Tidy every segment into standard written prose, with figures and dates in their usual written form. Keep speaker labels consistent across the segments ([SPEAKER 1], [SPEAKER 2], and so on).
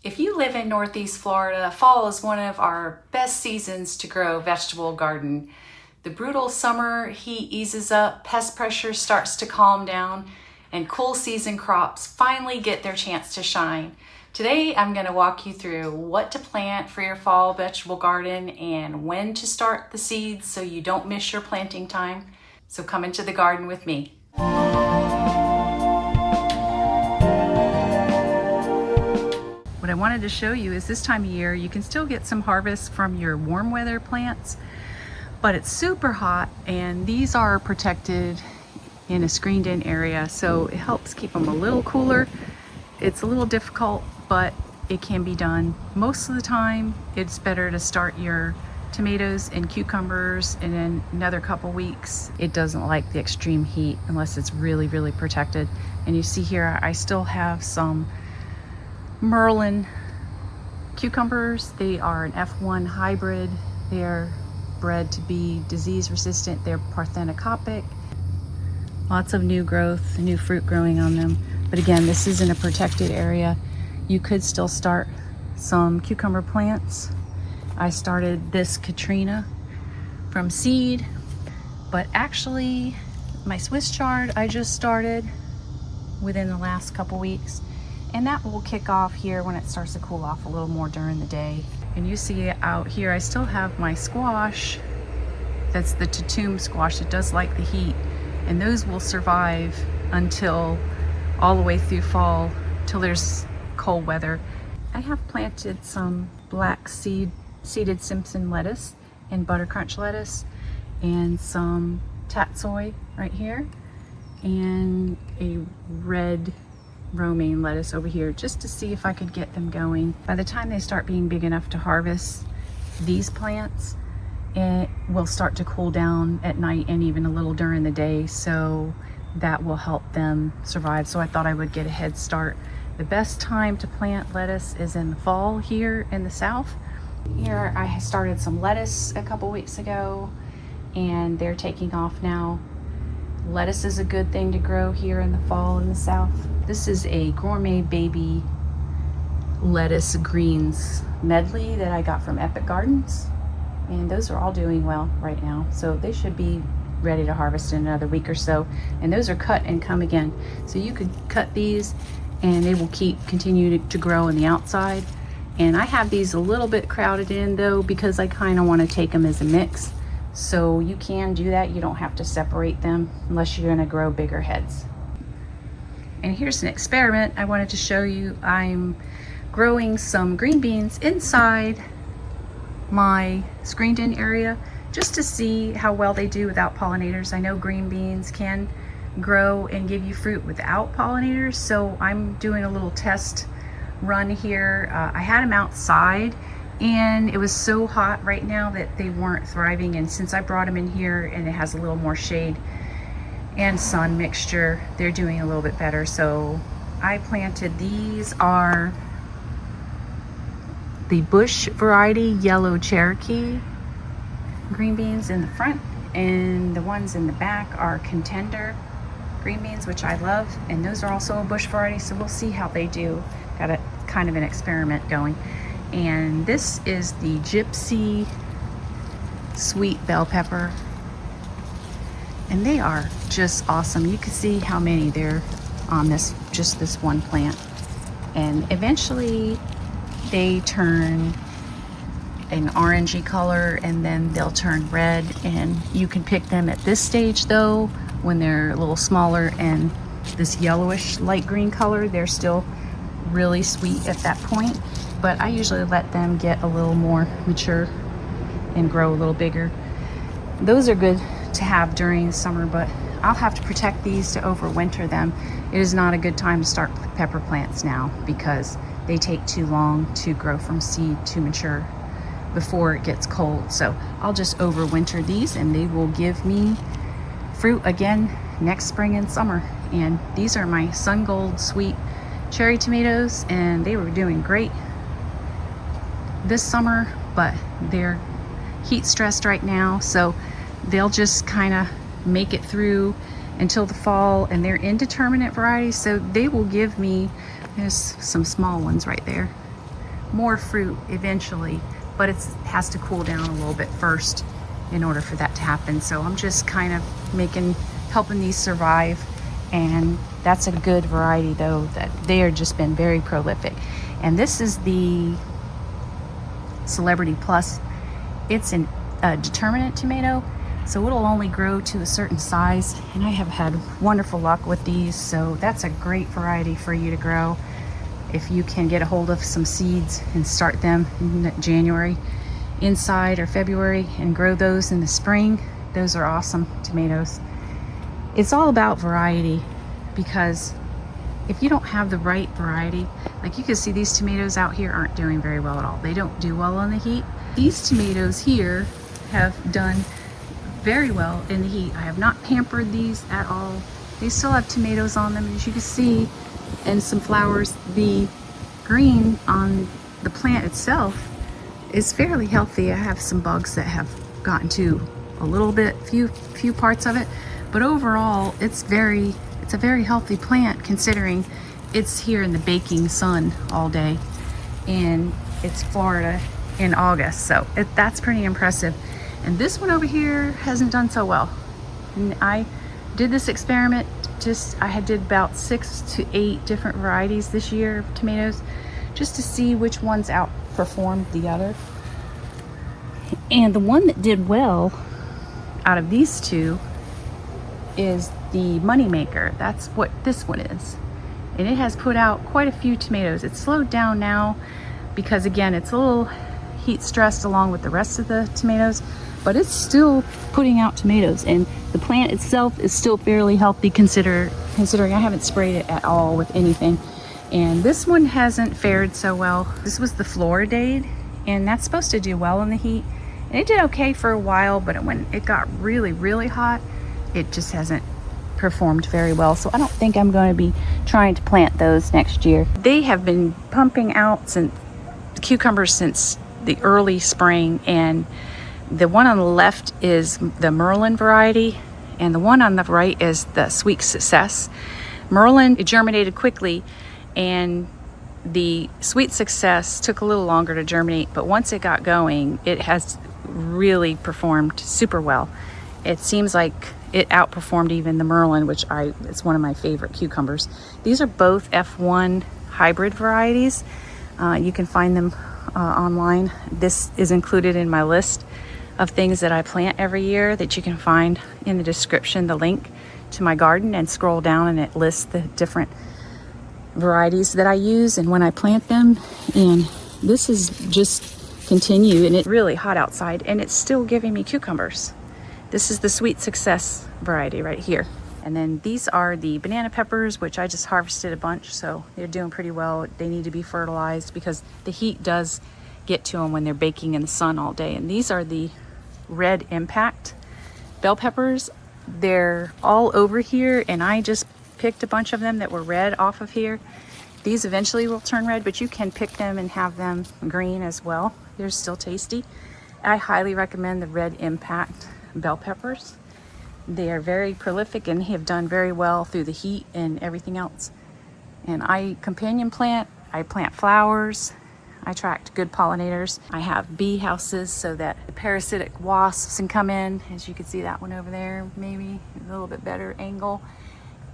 [SPEAKER 1] If you live in Northeast Florida, fall is one of our best seasons to grow a vegetable garden. The brutal summer heat eases up, pest pressure starts to calm down, and cool season crops finally get their chance to shine. Today, I'm going to walk you through what to plant for your fall vegetable garden and when to start the seeds so you don't miss your planting time. So come into the garden with me. What I wanted to show you is this time of year, you can still get some harvest from your warm weather plants, but it's super hot and these are protected in a screened in area, so it helps keep them a little cooler. It's a little difficult, but it can be done. Most of the time, it's better to start your tomatoes and cucumbers in another couple weeks. It doesn't like the extreme heat unless it's really, really protected. And you see here, I still have some Merlin cucumbers. They are an F1 hybrid. They're bred to be disease resistant. They're parthenocopic. Lots of new growth, new fruit growing on them. But again, this is in a protected area. You could still start some cucumber plants. I started this Katrina from seed, but actually my Swiss chard I just started within the last couple weeks. And that will kick off here when it starts to cool off a little more during the day. And you see out here, I still have my squash. That's the Tatum squash. It does like the heat. And those will survive until all the way through fall, till there's cold weather. I have planted some black seeded Simpson lettuce and butter crunch lettuce and some tatsoi right here and a red romaine lettuce over here, just to see if I could get them going. By the time they start being big enough to harvest these plants, it will start to cool down at night and even a little during the day, so that will help them survive. So I thought I would get a head start. The best time to plant lettuce is in the fall here in the south. Here I started some lettuce a couple weeks ago and they're taking off now. Lettuce is a good thing to grow here in the fall in the south. This is a gourmet baby lettuce greens medley that I got from Epic Gardens. And those are all doing well right now. So they should be ready to harvest in another week or so. And those are cut and come again. So you could cut these and they will continue to grow on the outside. And I have these a little bit crowded in though, because I kind of want to take them as a mix. So you can do that. You don't have to separate them unless you're going to grow bigger heads. And here's an experiment I wanted to show you. I'm growing some green beans inside my screened in area just to see how well they do without pollinators. I know green beans can grow and give you fruit without pollinators, so I'm doing a little test run here. I had them outside and it was so hot right now that they weren't thriving, and since I brought them in here and it has a little more shade and sun mixture, they're doing a little bit better. So I planted, these are the Bush variety yellow Cherokee green beans in the front, and the ones in the back are Contender green beans, which I love, and those are also a Bush variety, so we'll see how they do. Got a kind of an experiment going. And this is the Gypsy sweet bell pepper, and they are just awesome. You can see how many there on this, just this one plant, and eventually they turn an orangey color and then they'll turn red. And you can pick them at this stage though, when they're a little smaller and this yellowish light green color. They're still really sweet at that point, but I usually let them get a little more mature and grow a little bigger. Those are good to have during the summer, but I'll have to protect these to overwinter them. It is not a good time to start pepper plants now because they take too long to grow from seed to mature before it gets cold. So I'll just overwinter these and they will give me fruit again next spring and summer. And these are my Sun Gold sweet cherry tomatoes, and they were doing great this summer, but they're heat stressed right now, so they'll just kind of make it through until the fall. And they're indeterminate varieties, so they will give me, there's some small ones right there, more fruit eventually, but it has to cool down a little bit first in order for that to happen. So I'm just kind of helping these survive. And that's a good variety though, that they are just been very prolific. And this is the Celebrity Plus. It's a determinate tomato, so it'll only grow to a certain size, and I have had wonderful luck with these. So that's a great variety for you to grow if you can get a hold of some seeds and start them in January inside, or February, and grow those in the spring. Those are awesome tomatoes. It's all about variety, because if you don't have the right variety, like you can see these tomatoes out here aren't doing very well at all. They don't do well in the heat. These tomatoes here have done very well in the heat. I have not pampered these at all. They still have tomatoes on them, as you can see, and some flowers. The green on the plant itself is fairly healthy. I have some bugs that have gotten to a little bit, few parts of it, but overall it's a very healthy plant, considering it's here in the baking sun all day, and it's Florida in August, so that's pretty impressive. And this one over here hasn't done so well. And I did this experiment, I did about 6 to 8 different varieties this year of tomatoes, just to see which ones outperformed the other. And the one that did well out of these two is the Moneymaker. That's what this one is. And it has put out quite a few tomatoes. It's slowed down now because, again, it's a little heat stressed along with the rest of the tomatoes, but it's still putting out tomatoes, and the plant itself is still fairly healthy considering I haven't sprayed it at all with anything. And this one hasn't fared so well. This was the Floridade, and that's supposed to do well in the heat, and it did okay for a while, but when it got really, really hot, it just hasn't performed very well. So I don't think I'm going to be trying to plant those next year. They have been pumping out cucumbers since the early spring, and the one on the left is the Merlin variety, and the one on the right is the Sweet Success. Merlin, it germinated quickly, and the Sweet Success took a little longer to germinate, but once it got going, it has really performed super well. It seems like it outperformed even the Merlin, which it's one of my favorite cucumbers. These are both F1 hybrid varieties. You can find them online. This is included in my list of things that I plant every year that you can find in the description, the link to my garden, and scroll down and it lists the different varieties that I use and when I plant them. And this is just continue, and it's really hot outside and it's still giving me cucumbers. This is the Sweet Success variety right here. And then these are the banana peppers, which I just harvested a bunch, so they're doing pretty well. They need to be fertilized because the heat does get to them when they're baking in the sun all day. And these are the Red Impact bell peppers. They're all over here, and I just picked a bunch of them that were red off of here. These eventually will turn red, but you can pick them and have them green as well. They're still tasty. I highly recommend the Red Impact bell peppers. They are very prolific and have done very well through the heat and everything else. And I companion plant, I plant flowers, I attract good pollinators. I have bee houses so that the parasitic wasps can come in. As you can see that one over there, maybe a little bit better angle.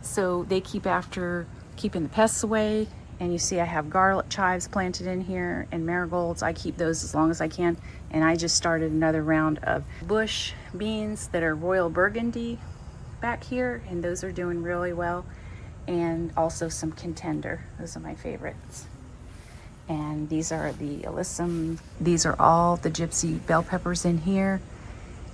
[SPEAKER 1] So they keep after keeping the pests away. And you see I have garlic chives planted in here and marigolds. I keep those as long as I can. And I just started another round of bush beans that are Royal Burgundy back here, and those are doing really well. And also some Contender. Those are my favorites. And these are the Alyssum. These are all the Gypsy bell peppers in here.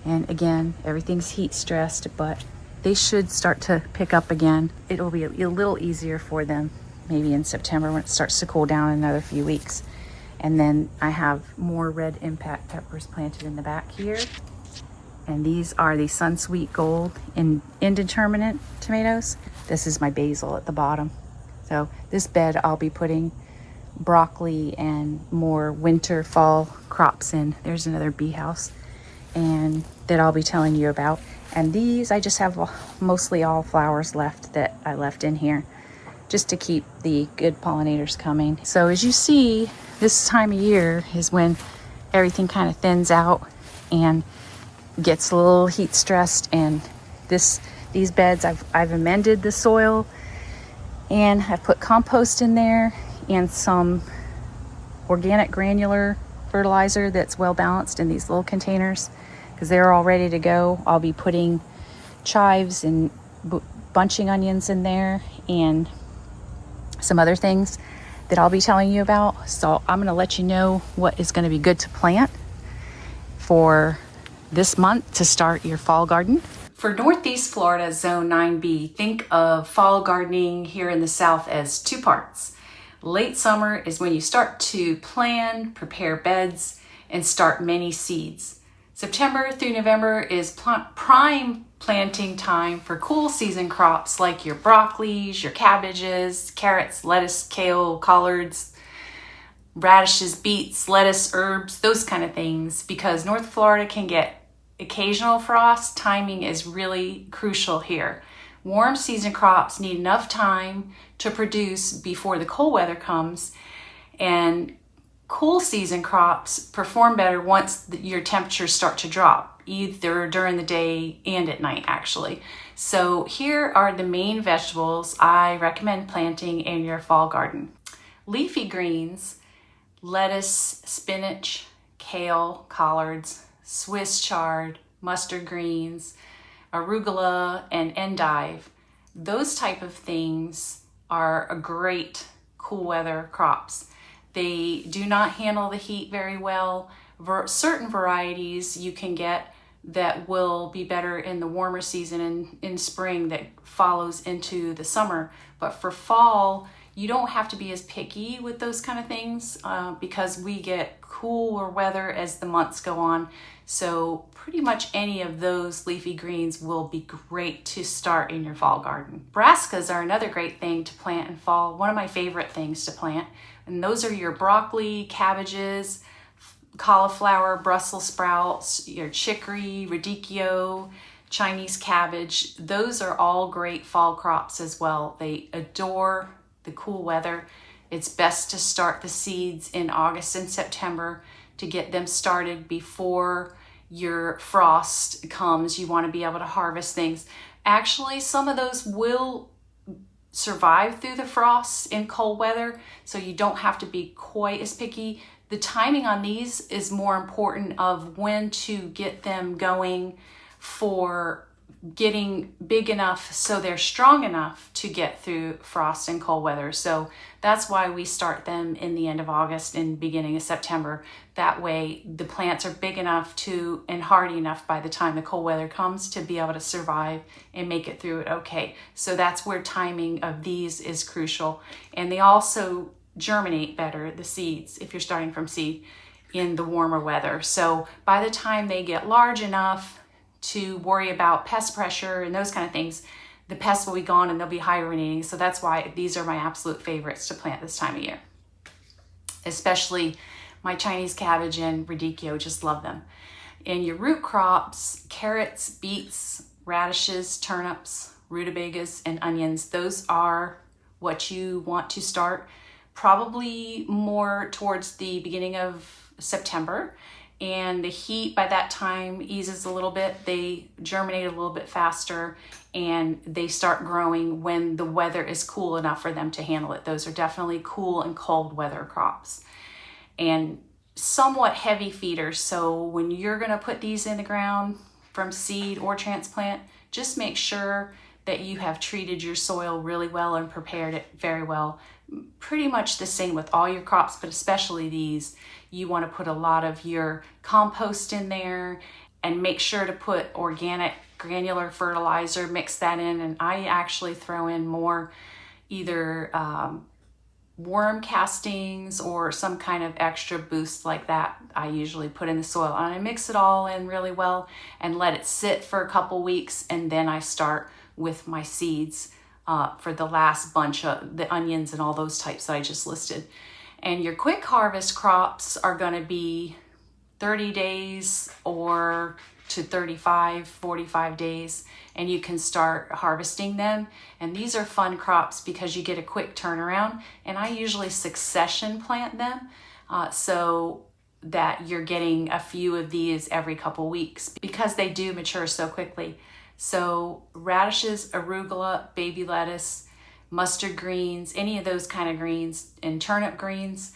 [SPEAKER 1] And again, everything's heat stressed, but they should start to pick up again. It'll be a little easier for them maybe in September when it starts to cool down in another few weeks. And then I have more Red Impact peppers planted in the back here. And these are the Sunsweet Gold indeterminate tomatoes. This is my basil at the bottom. So this bed I'll be putting broccoli and more winter fall crops in. There's another bee house and that I'll be telling you about. And these I just have mostly all flowers left that I left in here just to keep the good pollinators coming. So as you see, this time of year is when everything kind of thins out and gets a little heat stressed. And these beds, I've amended the soil, and I've put compost in there and some organic granular fertilizer that's well balanced in these little containers, because they're all ready to go. I'll be putting chives and bunching onions in there and some other things that I'll be telling you about. So I'm going to let you know what is going to be good to plant for this month to start your fall garden. For Northeast Florida, Zone 9B, think of fall gardening here in the South as two parts. Late summer is when you start to plan, prepare beds, and start many seeds. September through November is prime planting time for cool season crops like your broccolis, your cabbages, carrots, lettuce, kale, collards, radishes, beets, lettuce, herbs, those kind of things. Because North Florida can get occasional frost, timing is really crucial here. Warm season crops need enough time to produce before the cold weather comes, and cool season crops perform better once your temperatures start to drop, either during the day and at night actually. So here are the main vegetables I recommend planting in your fall garden. Leafy greens, lettuce, spinach, kale, collards, Swiss chard, mustard greens, arugula, and endive. Those type of things are a great cool weather crops. They do not handle the heat very well. Certain varieties you can get that will be better in the warmer season and in spring that follows into the summer. But for fall, you don't have to be as picky with those kind of things because we get cooler weather as the months go on. So pretty much any of those leafy greens will be great to start in your fall garden. Brassicas are another great thing to plant in fall, one of my favorite things to plant. And those are your broccoli, cabbages, cauliflower, Brussels sprouts, your chicory, radicchio, Chinese cabbage. Those are all great fall crops as well. They adore the cool weather. It's best to start the seeds in August and September to get them started before your frost comes. You want to be able to harvest things. Actually, some of those will survive through the frost in cold weather, so you don't have to be quite as picky. The timing on these is more important of when to get them going for getting big enough so they're strong enough to get through frost and cold weather. So that's why we start them in the end of August and beginning of September. That way the plants are big enough to and hardy enough by the time the cold weather comes to be able to survive and make it through it okay. So that's where timing of these is crucial. And they also germinate better, the seeds, if you're starting from seed in the warmer weather. So by the time they get large enough to worry about pest pressure and those kind of things, the pests will be gone and they'll be hibernating. So that's why these are my absolute favorites to plant this time of year. Especially my Chinese cabbage and radicchio, just love them. And your root crops, carrots, beets, radishes, turnips, rutabagas, and onions, those are what you want to start probably more towards the beginning of September. And the heat by that time eases a little bit. They germinate a little bit faster and they start growing when the weather is cool enough for them to handle it. Those are definitely cool and cold weather crops and somewhat heavy feeders. So when you're gonna put these in the ground from seed or transplant, just make sure that you have treated your soil really well and prepared it very well. Pretty much the same with all your crops, but especially these. You want to put a lot of your compost in there and make sure to put organic granular fertilizer, mix that in. And I actually throw in more either worm castings or some kind of extra boost like that. I usually put in the soil and I mix it all in really well and let it sit for a couple weeks. And then I start with my seeds for the last bunch of the onions and all those types that I just listed. And your quick harvest crops are going to be 30 days or to 35, 45 days, and you can start harvesting them. And these are fun crops because you get a quick turnaround, and I usually succession plant them so that you're getting a few of these every couple weeks because they do mature so quickly. So radishes, arugula, baby lettuce, mustard greens, any of those kind of greens, and turnip greens,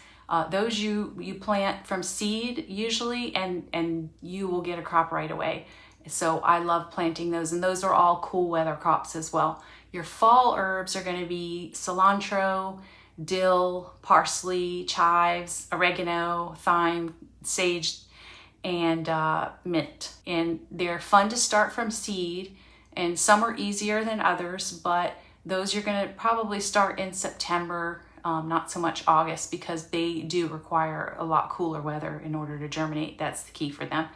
[SPEAKER 1] those you plant from seed usually, and you will get a crop right away. So I love planting those, and those are all cool weather crops as well. Your fall herbs are going to be cilantro, dill, parsley, chives, oregano, thyme, sage, and mint. And they're fun to start from seed, and some are easier than others, but those you're going to probably start in September, not so much August, because they do require a lot cooler weather in order to germinate. That's the key for them.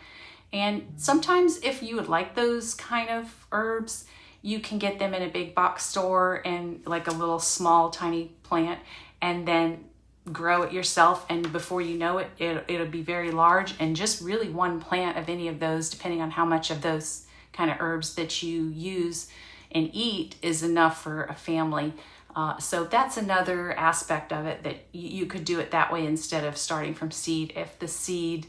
[SPEAKER 1] And sometimes if you would like those kind of herbs, you can get them in a big box store and like a little small tiny plant, and then grow it yourself, and before you know it, it'll be very large. And just really one plant of any of those, depending on how much of those kind of herbs that you use and eat, is enough for a family. So that's another aspect of it, that you could do it that way instead of starting from seed if the seed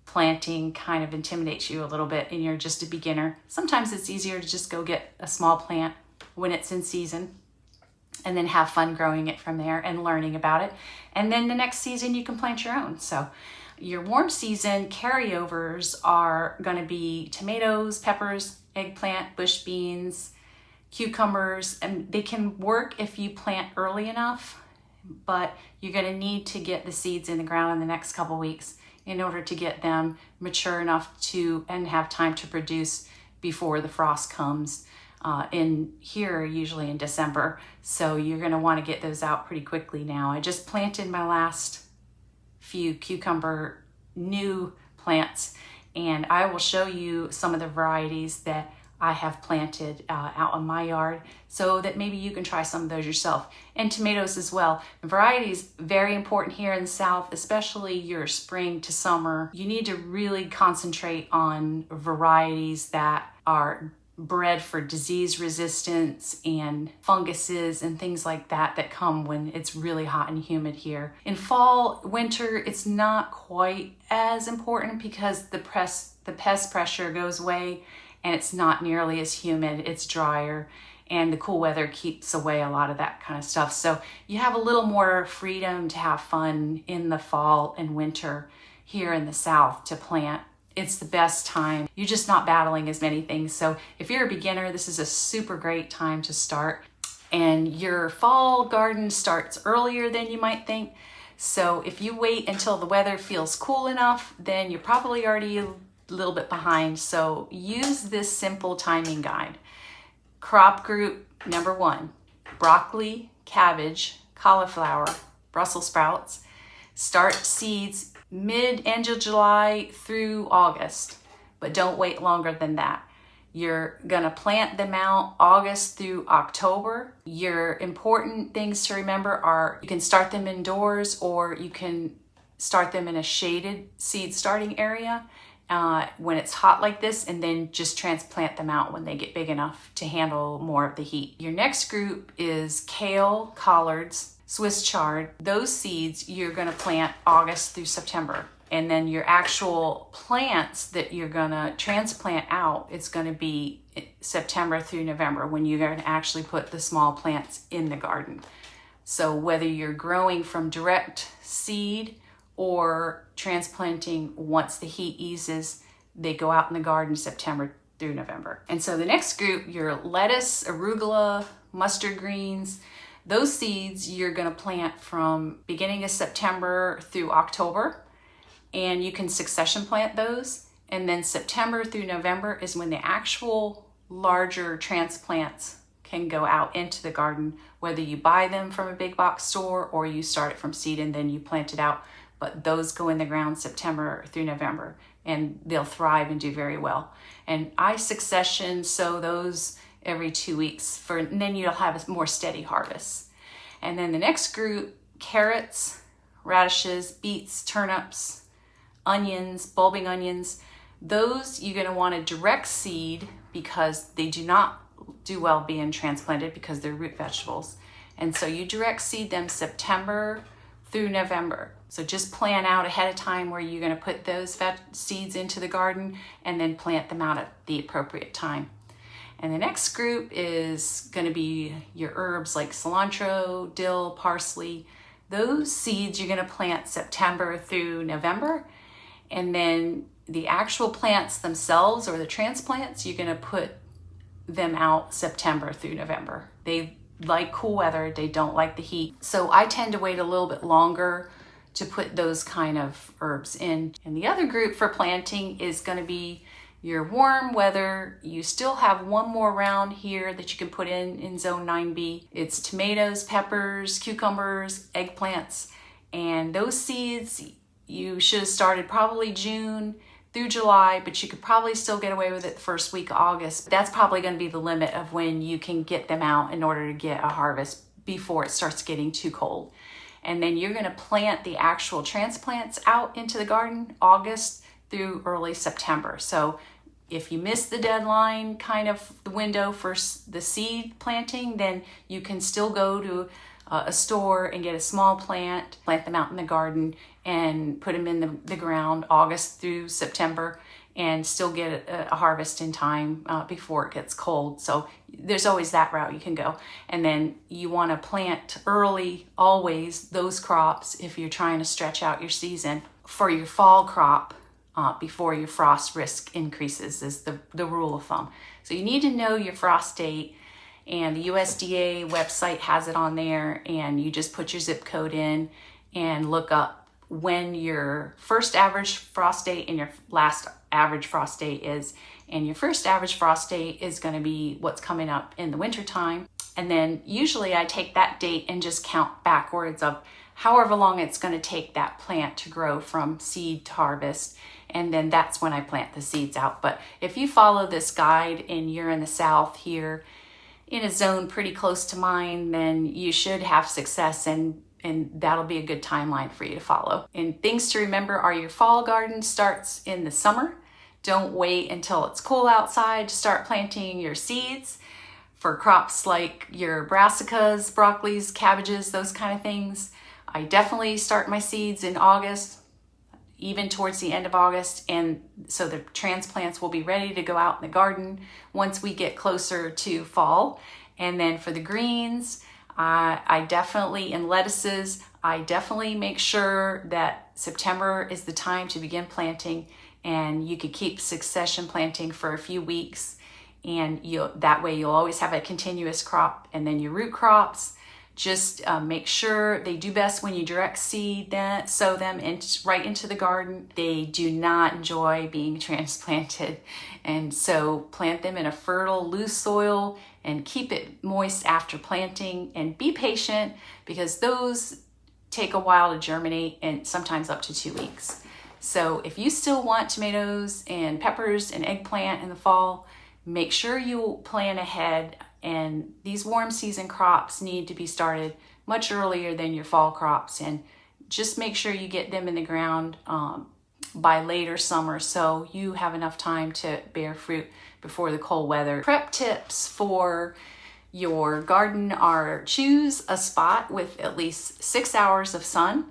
[SPEAKER 1] planting kind of intimidates you a little bit and you're just a beginner. Sometimes it's easier to just go get a small plant when it's in season and then have fun growing it from there and learning about it. And then the next season you can plant your own. So your warm season carryovers are going to be tomatoes, peppers, eggplant, bush beans, cucumbers, and they can work if you plant early enough, but you're going to need to get the seeds in the ground in the next couple weeks in order to get them mature enough to and have time to produce before the frost comes in here, usually in December. So you're going to want to get those out pretty quickly now. I just planted my last few cucumber new plants, and I will show you some of the varieties that I have planted out in my yard so that maybe you can try some of those yourself. And tomatoes as well. Varieties, very important here in the South, especially your spring to summer. You need to really concentrate on varieties that are bred for disease resistance and funguses and things like that that come when it's really hot and humid here. In fall, winter, it's not quite as important because the pest pressure goes away and it's not nearly as humid, it's drier, and the cool weather keeps away a lot of that kind of stuff. So you have a little more freedom to have fun in the fall and winter here in the South to plant. It's the best time. You're just not battling as many things. So if you're a beginner, this is a super great time to start. And your fall garden starts earlier than you might think. So if you wait until the weather feels cool enough, then you're probably already a little bit behind. So use this simple timing guide. Crop group number 1, broccoli, cabbage, cauliflower, Brussels sprouts. Start seeds end of July through August, but don't wait longer than that. You're gonna plant them out August through October. Your important things to remember are you can start them indoors or you can start them in a shaded seed starting area when it's hot like this, and then just transplant them out when they get big enough to handle more of the heat. Your next group is kale, collards, Swiss chard. Those seeds you're gonna plant August through September. And then your actual plants that you're gonna transplant out, it's gonna be September through November when you're gonna actually put the small plants in the garden. So whether you're growing from direct seed or transplanting once the heat eases, they go out in the garden September through November. And so the next group, your lettuce, arugula, mustard greens, those seeds you're gonna plant from beginning of September through October, and you can succession plant those. And then September through November is when the actual larger transplants can go out into the garden, whether you buy them from a big box store or you start it from seed and then you plant it out. But those go in the ground September through November, and they'll thrive and do very well. And I succession sow those every 2 weeks, and then you'll have a more steady harvest. And then the next group, carrots, radishes, beets, turnips, onions, bulbing onions. Those you're going to want to direct seed because they do not do well being transplanted because they're root vegetables. And so you direct seed them September through November. So just plan out ahead of time where you're going to put those seeds into the garden and then plant them out at the appropriate time. And the next group is going to be your herbs like cilantro, dill, parsley. Those seeds you're going to plant September through November. And then the actual plants themselves, or the transplants, you're going to put them out September through November. They like cool weather, they don't like the heat. So I tend to wait a little bit longer to put those kind of herbs in. And the other group for planting is going to be your warm weather. You still have one more round here that you can put in zone 9B. It's tomatoes, peppers, cucumbers, eggplants, and those seeds you should have started probably June through July, but you could probably still get away with it the first week of August. That's probably going to be the limit of when you can get them out in order to get a harvest before it starts getting too cold. And then you're going to plant the actual transplants out into the garden August through early September. So if you miss the deadline, kind of the window for the seed planting, then you can still go to a store and get a small plant them out in the garden and put them in the ground August through September and still get a harvest in time before it gets cold. So there's always that route you can go. And then you want to plant early always those crops if you're trying to stretch out your season for your fall crop before your frost risk increases is the rule of thumb. So you need to know your frost date, and the USDA website has it on there, and you just put your zip code in and look up when your first average frost date and your last average frost date is. And your first average frost date is going to be what's coming up in the winter time. And then usually I take that date and just count backwards of however long it's going to take that plant to grow from seed to harvest. And then that's when I plant the seeds out. But if you follow this guide and you're in the South here in a zone pretty close to mine, then you should have success, and that'll be a good timeline for you to follow. And things to remember are your fall garden starts in the summer. Don't wait until it's cool outside to start planting your seeds for crops like your brassicas, broccolis, cabbages, those kind of things. I definitely start my seeds in August, even towards the end of August, and so the transplants will be ready to go out in the garden once we get closer to fall. And then for the greens, I definitely, in lettuces, I definitely make sure that September is the time to begin planting, and you could keep succession planting for a few weeks, and that way you'll always have a continuous crop. And then your root crops, just make sure they do best when you direct seed them, sow them right into the garden. They do not enjoy being transplanted. And so plant them in a fertile, loose soil and keep it moist after planting, and be patient because those take a while to germinate, and sometimes up to 2 weeks. So if you still want tomatoes and peppers and eggplant in the fall, make sure you plan ahead. And these warm season crops need to be started much earlier than your fall crops, and just make sure you get them in the ground by later summer so you have enough time to bear fruit before the cold weather. Prep tips for your garden are: choose a spot with at least 6 hours of sun,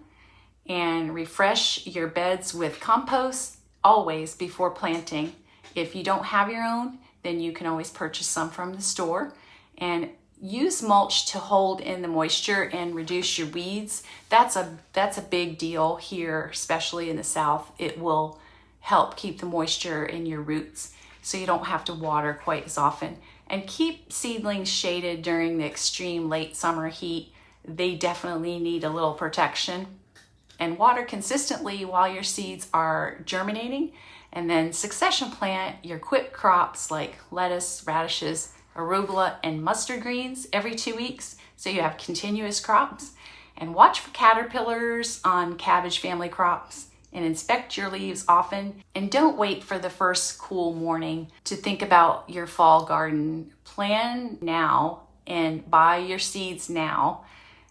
[SPEAKER 1] and refresh your beds with compost always before planting. If you don't have your own, then you can always purchase some from the store. And use mulch to hold in the moisture and reduce your weeds. That's a big deal here, especially in the South. It will help keep the moisture in your roots so you don't have to water quite as often. And keep seedlings shaded during the extreme late summer heat. They definitely need a little protection. And water consistently while your seeds are germinating. And then succession plant your quick crops like lettuce, radishes, arugula, and mustard greens every 2 weeks so you have continuous crops. And watch for caterpillars on cabbage family crops, and inspect your leaves often. And don't wait for the first cool morning to think about your fall garden. Plan now and buy your seeds now.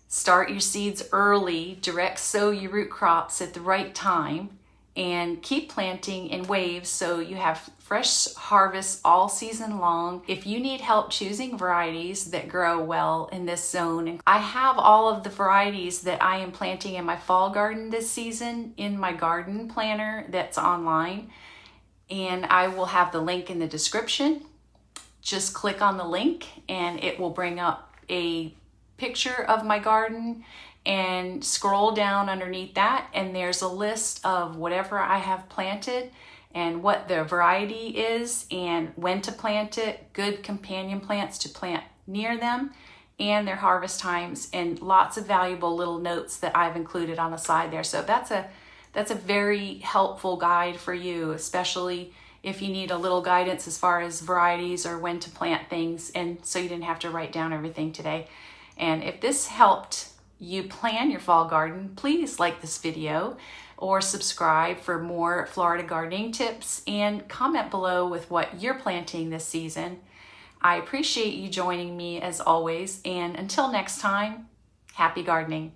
[SPEAKER 1] Start your seeds early, direct sow your root crops at the right time, and keep planting in waves so you have fresh harvests all season long. If you need help choosing varieties that grow well in this zone, I have all of the varieties that I am planting in my fall garden this season in my garden planner that's online, and I will have the link in the description. Just click on the link and it will bring up a picture of my garden, and scroll down underneath that and there's a list of whatever I have planted and what the variety is and when to plant it, good companion plants to plant near them, and their harvest times, and lots of valuable little notes that I've included on the side there. So that's a very helpful guide for you, especially if you need a little guidance as far as varieties or when to plant things, and so you didn't have to write down everything today. And if this helped you plan your fall garden, please like this video or subscribe for more Florida gardening tips, and comment below with what you're planting this season. I appreciate you joining me as always, and until next time, happy gardening.